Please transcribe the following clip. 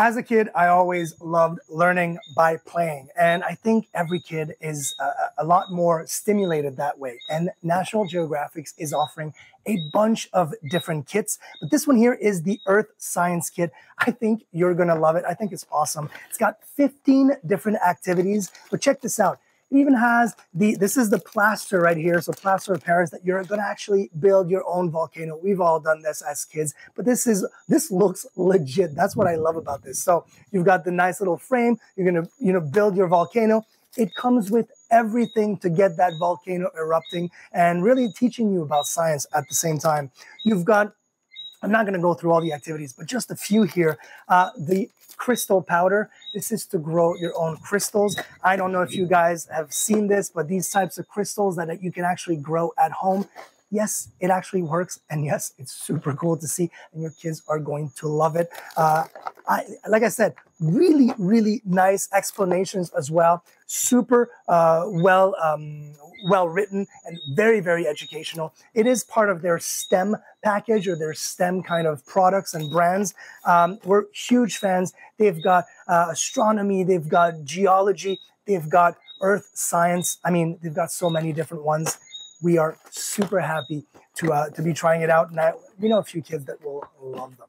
As a kid, I always loved learning by playing. And I think every kid is a lot more stimulated that way. And National Geographic is offering a bunch of different kits. But this one here is the Earth Science Kit. I think you're going to love it. I think it's awesome. It's got 15 different activities. But check this out. It even has this is the plaster right here. So plaster of Paris, that you're going to actually build your own volcano. We've all done this as kids, but this looks legit. That's what I love about this. So you've got the nice little frame. You're going to, build your volcano. It comes with everything to get that volcano erupting and really teaching you about science at the same time. You've got, I'm not going to go through all the activities, but just a few here. The crystal powder. This is to grow your own crystals. I don't know if you guys have seen this, but these types of crystals that you can actually grow at home. Yes, it actually works. And yes, it's super cool to see. And your kids are going to love it. Like I said, really, really nice explanations as well. Super well written and very, very educational. It is part of their STEM package or their STEM kind of products and brands. We're huge fans. They've got astronomy, they've got geology, they've got earth science. I mean, they've got so many different ones. We are super happy to be trying it out. And we know a few kids that will love them.